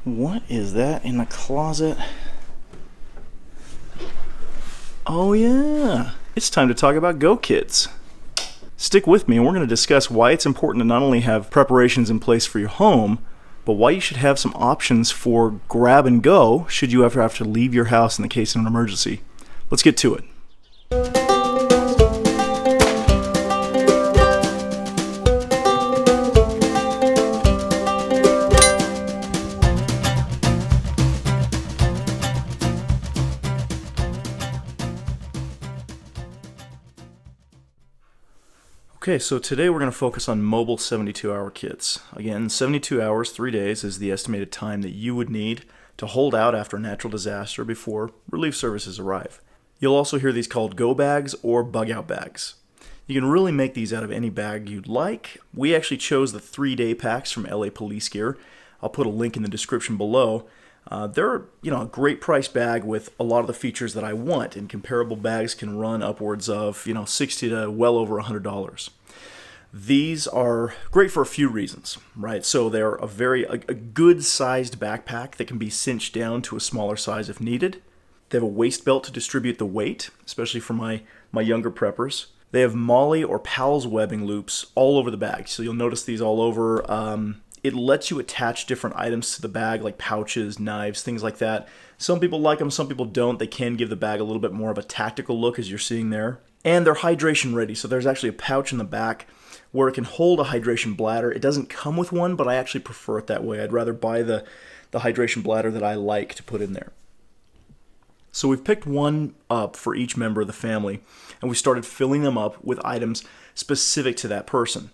What is that in the closet? Oh yeah, it's time to talk about Go Kids. Stick with me and we're going to discuss why it's important to not only have preparations in place for your home, but why you should have some options for grab and go should you ever have to leave your house in the case of an emergency. Let's get to it. Okay, so today we're going to focus on mobile 72-hour kits. Again, 72 hours, 3 days is the estimated time that you would need to hold out after a natural disaster before relief services arrive. You'll also hear these called go bags or bug out bags. You can really make these out of any bag you'd like. We actually chose the 3-day packs from LA Police Gear. I'll put a link in the description below. They're a great price bag with a lot of the features that I want, and comparable bags can run upwards of $60 to well over $100. These are great for a few reasons, right? So they're a good sized backpack that can be cinched down to a smaller size if needed. They have a waist belt to distribute the weight, especially for my younger preppers. They have Molly or Pals webbing loops all over the bag, so you'll notice these all over. It lets you attach different items to the bag, like pouches, knives, things like that. Some people like them, some people don't. They can give the bag a little bit more of a tactical look, as you're seeing there. And they're hydration ready, so there's actually a pouch in the back where it can hold a hydration bladder. It doesn't come with one, but I actually prefer it that way. I'd rather buy the hydration bladder that I like to put in there. So we've picked one up for each member of the family, and we started filling them up with items specific to that person.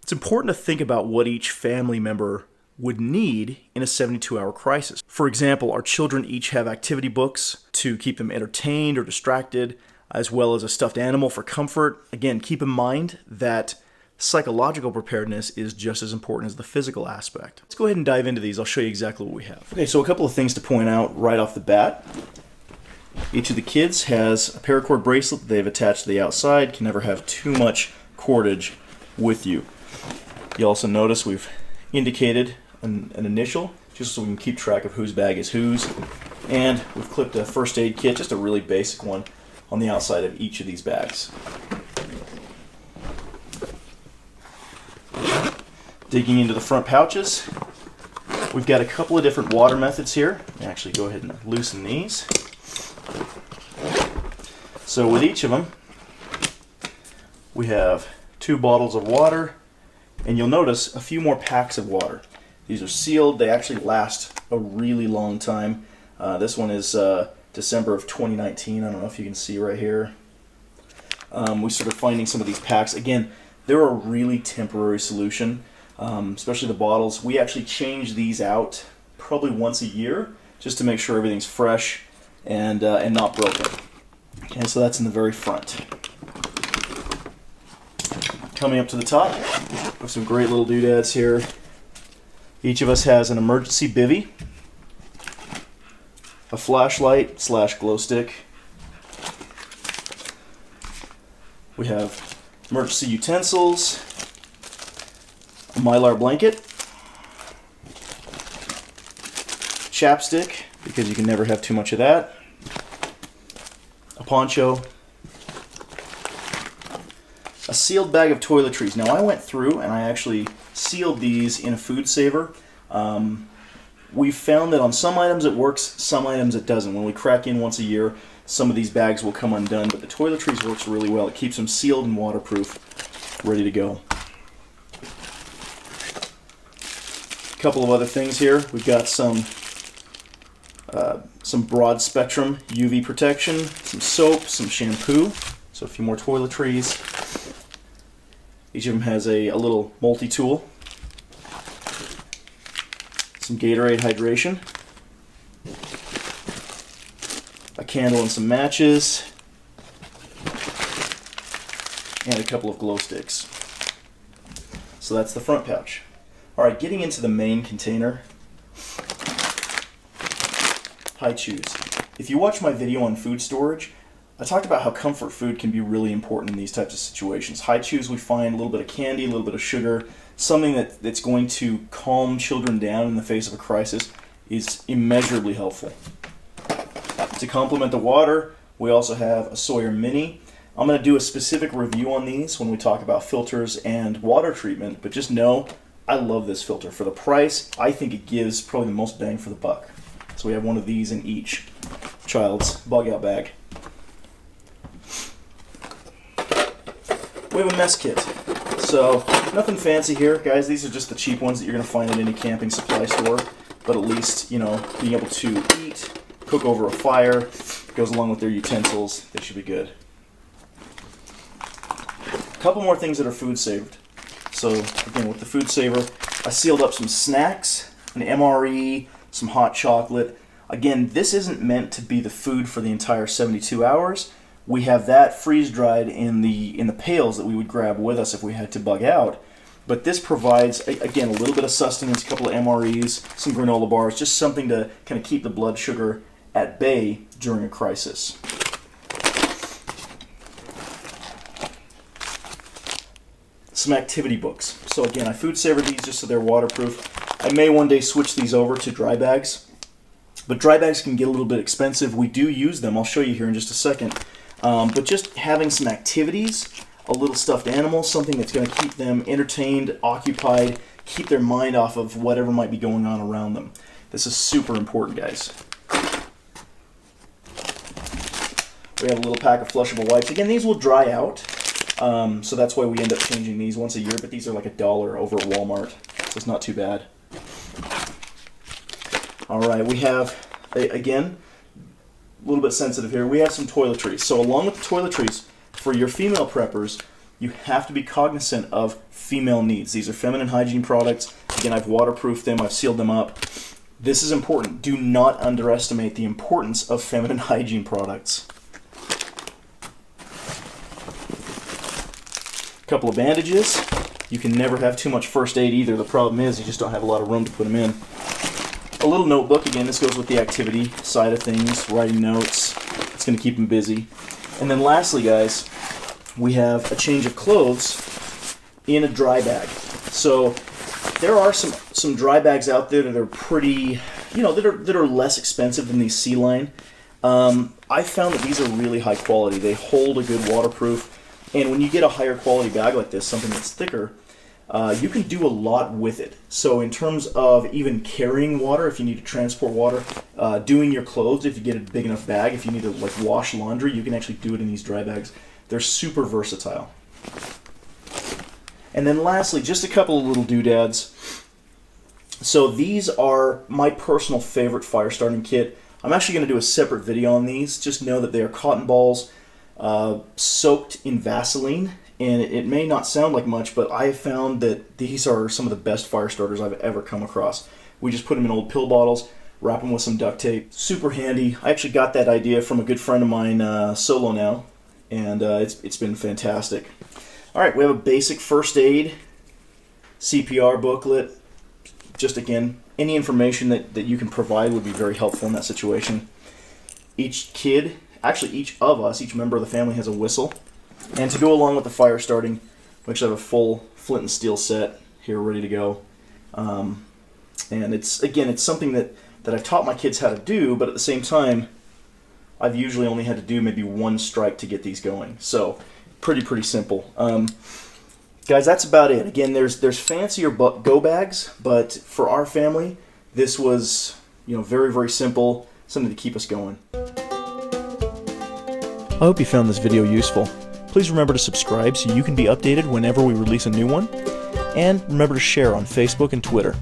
It's important to think about what each family member would need in a 72-hour crisis. For example, our children each have activity books to keep them entertained or distracted, as well as a stuffed animal for comfort. Again, keep in mind that psychological preparedness is just as important as the physical aspect. Let's go ahead and dive into these. I'll show you exactly what we have. Okay, so a couple of things to point out right off the bat. Each of the kids has a paracord bracelet that they've attached to the outside. Can never have too much cordage with you. You also notice we've indicated an initial, just so we can keep track of whose bag is whose. And we've clipped a first aid kit, just a really basic one, on the outside of each of these bags. Digging into the front pouches, we've got a couple of different water methods here. Let me actually go ahead and loosen these. So with each of them, we have 2 bottles of water, and you'll notice a few more packs of water. These are sealed. They actually last a really long time. This one is December of 2019. I don't know if you can see right here. We started finding some of these packs. Again, they're a really temporary solution, especially the bottles. We actually change these out probably once a year just to make sure everything's fresh and not broken. Okay, so that's in the very front. Coming up to the top, we have some great little doodads here. Each of us has an emergency bivvy, a flashlight / glow stick. We have emergency utensils, a Mylar blanket, chapstick, because you can never have too much of that, a poncho, a sealed bag of toiletries. Now I went through and I actually sealed these in a food saver. We found that on some items it works, some items it doesn't. When we crack in once a year, some of these bags will come undone, but the toiletries works really well. It keeps them sealed and waterproof, ready to go. A couple of other things here. We've got some broad spectrum UV protection, some soap, some shampoo, so a few more toiletries. Each of them has a little multi-tool. Some Gatorade hydration. A candle and some matches. And a couple of glow sticks. So that's the front pouch. Alright, getting into the main container. High chews. If you watch my video on food storage, I talked about how comfort food can be really important in these types of situations. High chews, we find a little bit of candy, a little bit of sugar, something that's going to calm children down in the face of a crisis, is immeasurably helpful. To complement the water, we also have a Sawyer Mini. I'm going to do a specific review on these when we talk about filters and water treatment, but just know I love this filter. For the price, I think it gives probably the most bang for the buck. So we have one of these in each child's bug out bag. We have a mess kit. So nothing fancy here, guys. These are just the cheap ones that you're going to find at any camping supply store, but at least, you know, being able to eat, cook over a fire, goes along with their utensils. They should be good. A couple more things that are food saved. So again, with the food saver, I sealed up some snacks, an MRE, some hot chocolate. Again, this isn't meant to be the food for the entire 72 hours. We have that freeze dried in the pails that we would grab with us if we had to bug out. But this provides, again, a little bit of sustenance, a couple of MREs, some granola bars, just something to kind of keep the blood sugar at bay during a crisis. Some activity books. So again, I food saver these just so they're waterproof. I may one day switch these over to dry bags, but dry bags can get a little bit expensive. We do use them. I'll show you here in just a second. But just having some activities, a little stuffed animal, something that's going to keep them entertained, occupied, keep their mind off of whatever might be going on around them. This is super important, guys. We have a little pack of flushable wipes. Again, these will dry out. So that's why we end up changing these once a year, but these are like $1 over at Walmart, so it's not too bad. Alright, we have, again, a little bit sensitive here, we have some toiletries. So along with the toiletries, for your female preppers, you have to be cognizant of female needs. These are feminine hygiene products. Again, I've waterproofed them, I've sealed them up. This is important. Do not underestimate the importance of feminine hygiene products. Couple of bandages. You can never have too much first aid either. The problem is you just don't have a lot of room to put them in. A little notebook. Again, this goes with the activity side of things, writing notes. It's going to keep them busy. And then lastly, guys, we have a change of clothes in a dry bag. So there are some dry bags out there that are pretty, you know, that are less expensive than these Sea-Line. I found that these are really high quality. They hold a good waterproof. And when you get a higher quality bag like this, something that's thicker, you can do a lot with it. So in terms of even carrying water, if you need to transport water, doing your clothes, if you get a big enough bag, if you need to like wash laundry, you can actually do it in these dry bags. They're super versatile. And then lastly, just a couple of little doodads. So these are my personal favorite fire starting kit. I'm actually going to do a separate video on these. Just know that they are cotton balls soaked in Vaseline, and it may not sound like much, but I have found that these are some of the best fire starters I've ever come across. We just put them in old pill bottles, wrap them with some duct tape. Super handy. I actually got that idea from a good friend of mine, Solo now, and it's been fantastic. Alright, we have a basic first aid CPR booklet. Just again, any information that you can provide would be very helpful in that situation. Each kid, actually each of us, each member of the family has a whistle. And to go along with the fire starting, we actually have a full flint and steel set here ready to go. And it's something that I've taught my kids how to do, but at the same time, I've usually only had to do maybe one strike to get these going. So pretty simple. Guys, that's about it. Again, there's fancier go bags, but for our family, this was, you know, very simple, something to keep us going. I hope you found this video useful. Please remember to subscribe so you can be updated whenever we release a new one, and remember to share on Facebook and Twitter.